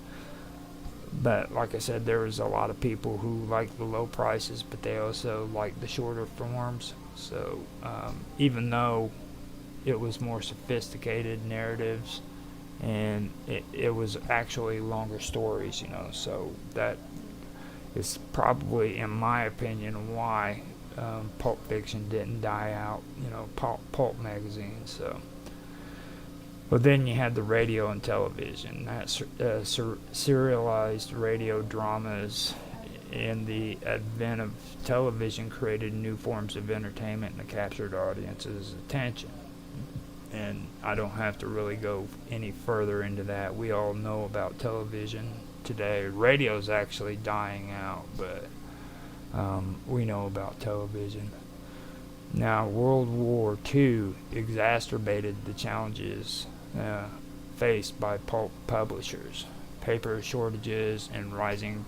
But like I said, there was a lot of people who liked the low prices, but they also liked the shorter forms. So even though it was more sophisticated narratives, and it was actually longer stories, so that is probably, in my opinion, why pulp fiction didn't die out, pulp magazines. So, but then you had the radio and television, serialized radio dramas, and the advent of television created new forms of entertainment that captured audiences' attention. And I don't have to really go any further into that. We all know about television today. Radio's actually dying out, but we know about television. Now, World War II exacerbated the challenges faced by pulp publishers. Paper shortages and rising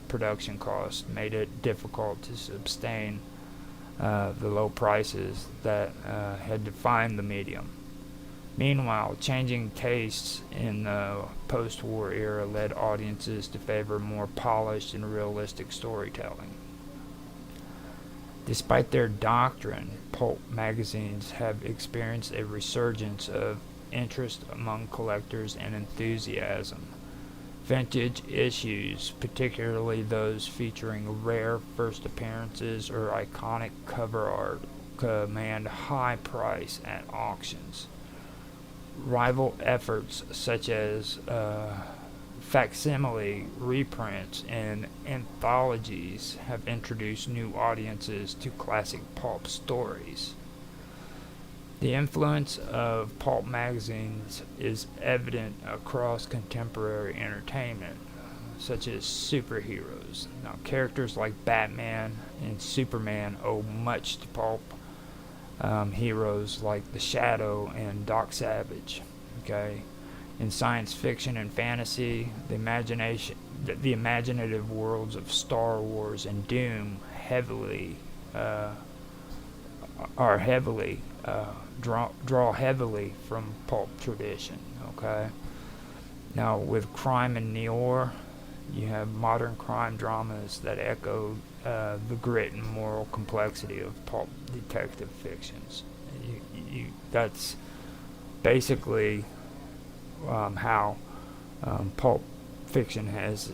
production costs made it difficult to sustain the low prices that had defined the medium. Meanwhile, changing tastes in the post-war era led audiences to favor more polished and realistic storytelling. Despite their doctrine, pulp magazines have experienced a resurgence of interest among collectors and enthusiasm. Vintage issues, particularly those featuring rare first appearances or iconic cover art, command a high price at auctions. Rival efforts such as facsimile reprints and anthologies have introduced new audiences to classic pulp stories. The influence of pulp magazines is evident across contemporary entertainment, such as superheroes. Now, characters like Batman and Superman owe much to pulp heroes like the Shadow and Doc Savage. Okay, in science fiction and fantasy, the imaginative worlds of Star Wars and Doom draw heavily from pulp tradition. Okay, now with crime and noir, you have modern crime dramas that echo the grit and moral complexity of pulp detective fictions. That's basically how pulp fiction has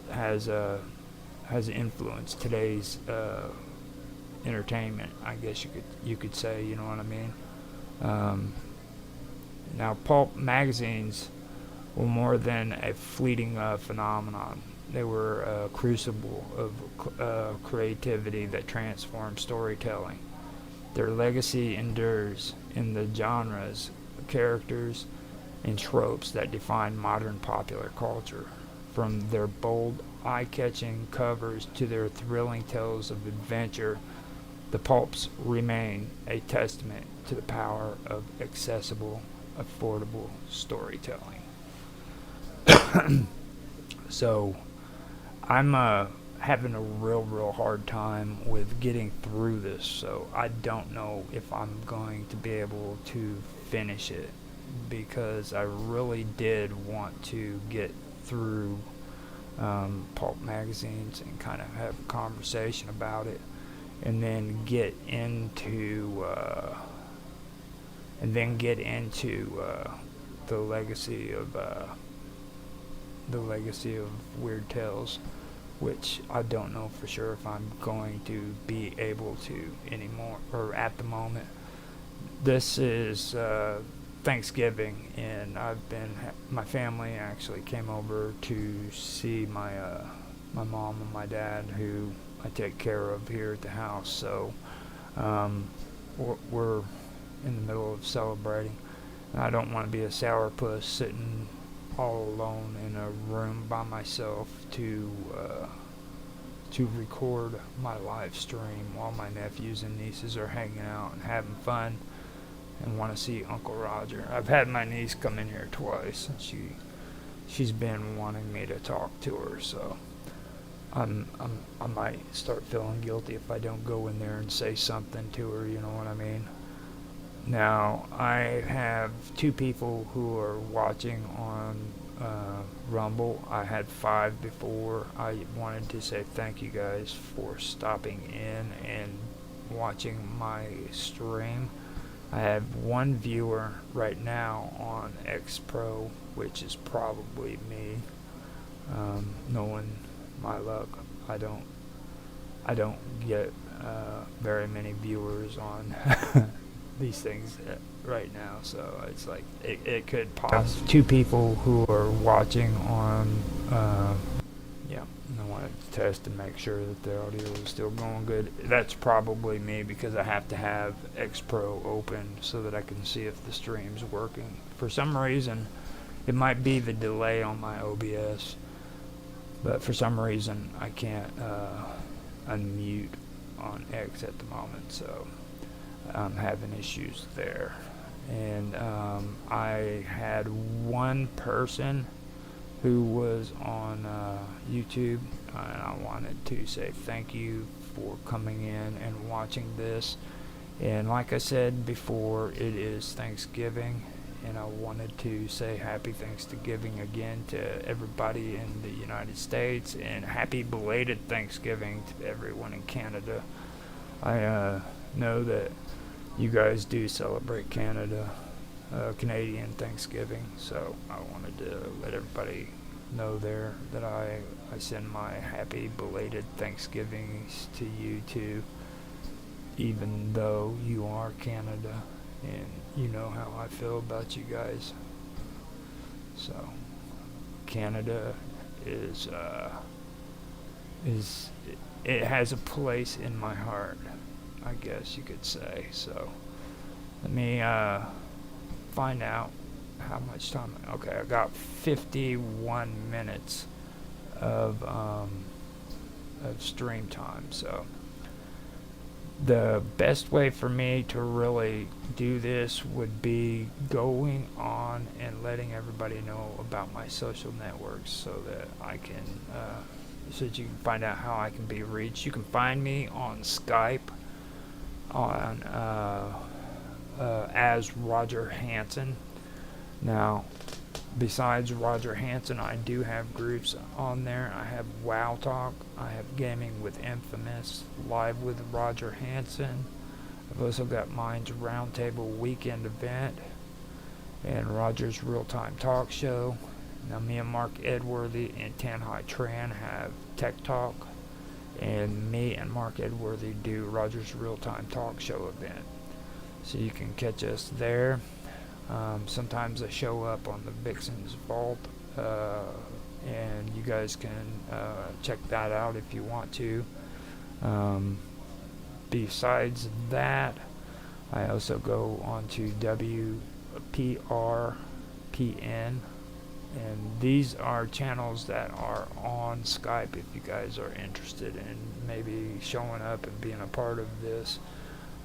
influenced today's entertainment. I guess you could say. You know what I mean? Now, pulp magazines were more than a fleeting phenomenon. They were a crucible of creativity that transformed storytelling. Their legacy endures in the genres, characters, and tropes that define modern popular culture. From their bold, eye-catching covers to their thrilling tales of adventure, the pulps remain a testament to the power of accessible, affordable storytelling. So, I'm having a real hard time with getting through this, so I don't know if I'm going to be able to finish it, because I really did want to get through pulp magazines and kind of have a conversation about it, and then get into the legacy of Weird Tales, which I don't know for sure if I'm going to be able to anymore, or at the moment. This is Thanksgiving, and my family actually came over to see my mom and my dad, who I take care of here at the house. So we're in the middle of celebrating. And I don't want to be a sourpuss sitting all alone in a room by myself to record my live stream while my nephews and nieces are hanging out and having fun and want to see Uncle Roger. I've had my niece come in here twice, and she's been wanting me to talk to her, so I might start feeling guilty if I don't go in there and say something to her, you know what I mean? Now, I have 2 people who are watching on Rumble. I had 5 before. I wanted to say thank you guys for stopping in and watching my stream. I have 1 viewer right now on X Pro, which is probably me. Knowing my luck, I don't get very many viewers on these things right now, so it's like it could possibly 2 people who are watching on yeah, I wanted to test and make sure that the audio is still going good. That's probably me, because I have to have X Pro open so that I can see if the stream's working. For some reason, it might be the delay on my OBS, but for some reason I can't unmute on X at the moment, so I'm having issues there. And I had 1 person who was on YouTube, and I wanted to say thank you for coming in and watching this. And like I said before, it is Thanksgiving, and I wanted to say happy Thanksgiving again to everybody in the United States, and happy belated Thanksgiving to everyone in Canada. I know that you guys do celebrate Canadian Thanksgiving, so I wanted to let everybody know there that I send my happy belated Thanksgivings to you too, even though you are Canada, and you know how I feel about you guys. So Canada is it has a place in my heart, I guess you could say. So let me find out how much time. Okay, I got 51 minutes of stream time. So the best way for me to really do this would be going on and letting everybody know about my social networks, so that I can so that you can find out how I can be reached. You can find me on Skype on as Roger Hansen. Now, besides Roger Hansen, I do have groups on there. I have WoW Talk, I have Gaming with Infamous, Live with Roger Hansen. I've also got Mind's Roundtable Weekend Event, and Roger's Real Time Talk Show. Now, me and Mark Edworthy and Tanhai Tran have Tech Talk, and me and Mark Edworthy do Roger's Real Time Talk Show event. So you can catch us there. Sometimes I show up on the Vixen's Vault, and you guys can check that out if you want to. Besides that, I also go on to WPRPN And these are channels that are on Skype if you guys are interested in maybe showing up and being a part of this.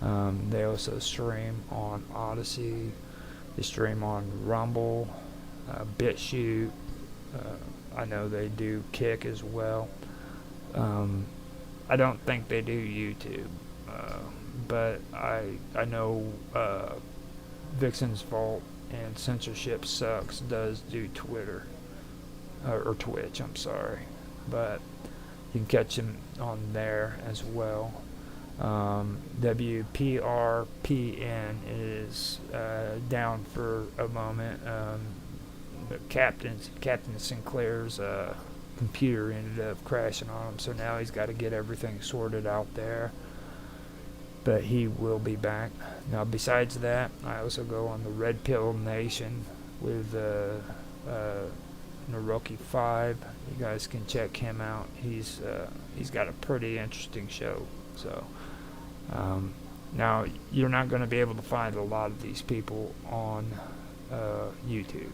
They also stream on Odyssey. They stream on Rumble, BitChute. I know they do Kick as well. I don't think they do YouTube, but I know Vixen's Vault and Censorship Sucks does do Twitter, or Twitch, I'm sorry, but you can catch them on there as well. WPRPN is down for a moment. But Captain Sinclair's computer ended up crashing on him, so now he's got to get everything sorted out there. But he will be back. Now, besides that, I also go on the Red Pill Nation with Naroki 5. You guys can check him out. He's got a pretty interesting show. So now you're not going to be able to find a lot of these people on YouTube,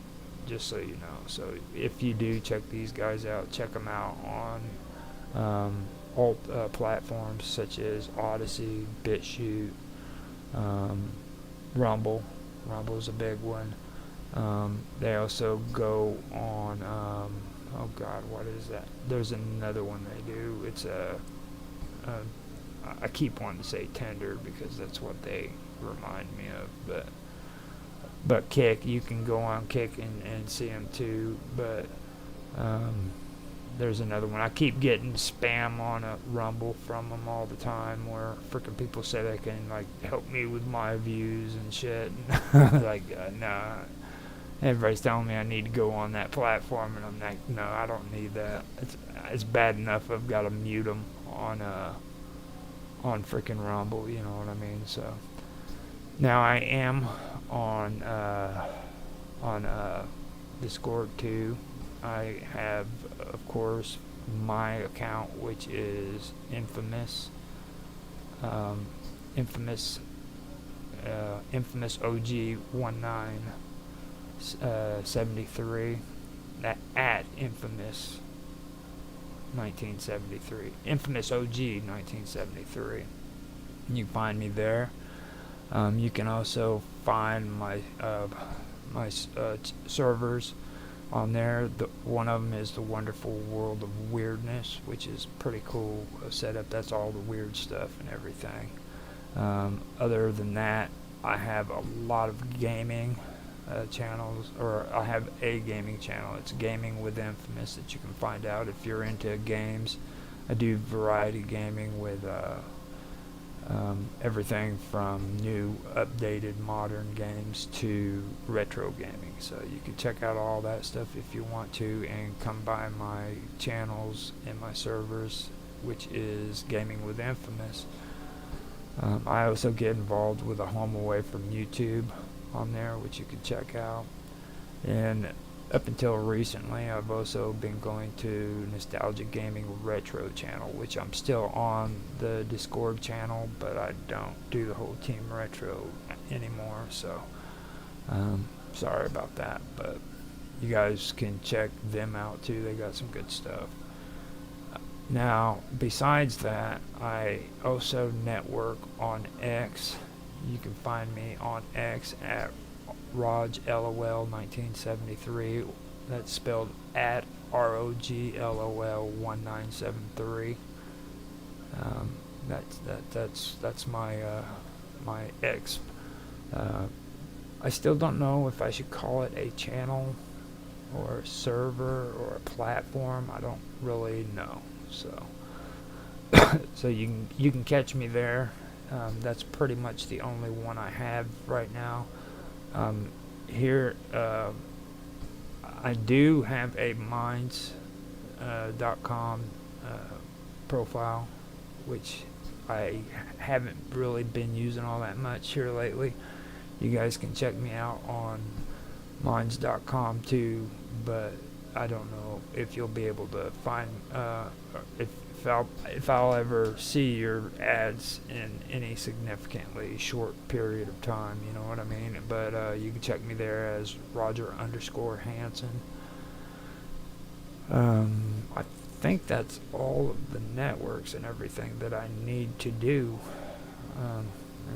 just so you know. So if you do check these guys out, check them out on alt platforms such as Odyssey, BitChute, Rumble. Rumble is a big one. They also go on, oh God, what is that? There's another one they do. It's I keep wanting to say Tender because that's what they remind me of, but Kick, you can go on Kick and see them too, but there's another one. I keep getting spam on a Rumble from them all the time where freaking people say they can like help me with my views and shit. Like, nah. Everybody's telling me I need to go on that platform, and I'm like, no, I don't need that. It's bad enough I've got to mute them on freaking Rumble, you know what I mean? So now I am on Discord too. I have, of course, my account, which is Infamous OG 1973. That at Infamous 1973. Infamous OG 1973. You can find me there. You can also find my servers on there. One of them is the Wonderful World of Weirdness, which is pretty cool setup. That's all the weird stuff and everything. Other than that, I have a lot of gaming channels, or I have a gaming channel. It's Gaming with Infamous that you can find out if you're into games. I do variety gaming with everything from new, updated, modern games to retro gaming. So you can check out all that stuff if you want to, and come by my channels and my servers, which is Gaming with Infamous. I also get involved with A Home Away from YouTube on there, which you can check out. And up until recently, I've also been going to Nostalgia Gaming Retro channel, which I'm still on the Discord channel, but I don't do the whole Team Retro anymore, so sorry about that, but you guys can check them out too. They got some good stuff. Now, besides that, I also network on X. You can find me on X at RogLOL1973. That's spelled at ROGLOL1973. That's my my X. I still don't know if I should call it a channel or a server or a platform. I don't really know. So so you can catch me there. That's pretty much the only one I have right now. Here, I do have a Minds.com profile, which I haven't really been using all that much here lately. You guys can check me out on Minds.com too, but I don't know if you'll be able to find if I'll ever see your ads in any significantly short period of time, you know what I mean? But you can check me there as Roger_Hanson. I think that's all of the networks and everything that I need to do.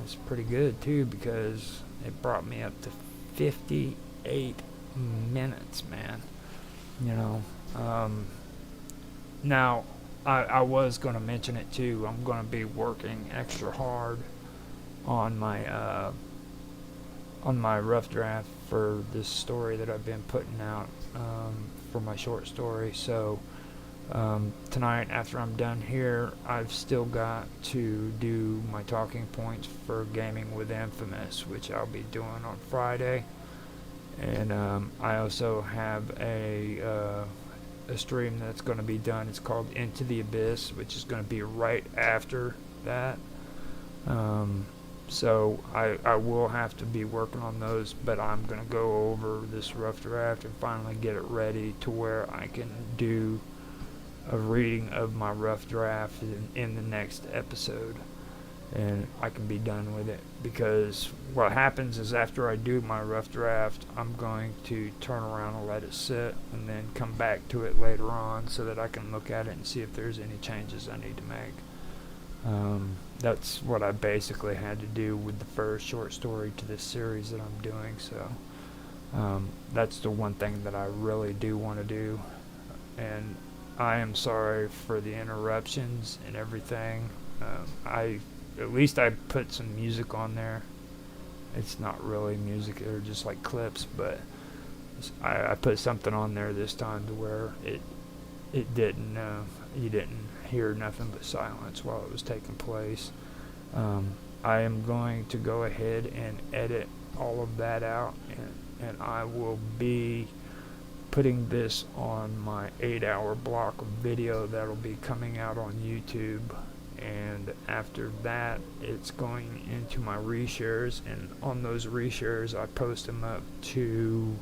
It's pretty good too, because it brought me up to 58 minutes, man. You know, now I was going to mention it too. I'm going to be working extra hard on my rough draft for this story that I've been putting out, for my short story. So tonight, after I'm done here, I've still got to do my talking points for Gaming with Infamous, which I'll be doing on Friday. And I also have a stream that's going to be done. It's called Into the Abyss, which is going to be right after that. So I will have to be working on those, but I'm going to go over this rough draft and finally get it ready to where I can do a reading of my rough draft in the next episode, and I can be done with it. Because what happens is, after I do my rough draft, I'm going to turn around and let it sit, and then come back to it later on so that I can look at it and see if there's any changes I need to make. That's what I basically had to do with the first short story to this series that I'm doing. So that's the one thing that I really do want to do, and I am sorry for the interruptions and everything. At least I put some music on there. It's not really music, they're just like clips, but I put something on there this time to where it didn't, you didn't hear nothing but silence while it was taking place. I am going to go ahead and edit all of that out, and I will be putting this on my 8-hour block of video that'll be coming out on YouTube. And after that, it's going into my reshares, and on those reshares I post them up to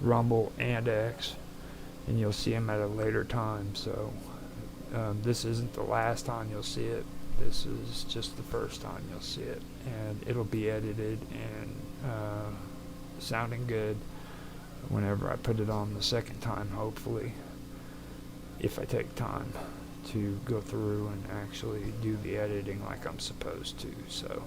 Rumble and X, and you'll see them at a later time. So this isn't the last time you'll see it. This is just the first time you'll see it, and it'll be edited and sounding good whenever I put it on the second time, hopefully, if I take time to go through and actually do the editing like I'm supposed to. So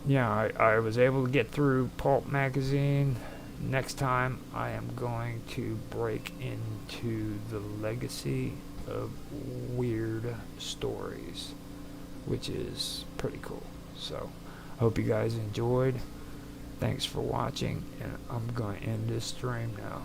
yeah, I was able to get through Pulp Magazine. Next time I am going to break into the legacy of weird stories, which is pretty cool. So I hope you guys enjoyed. Thanks for watching, and I'm going to end this stream now.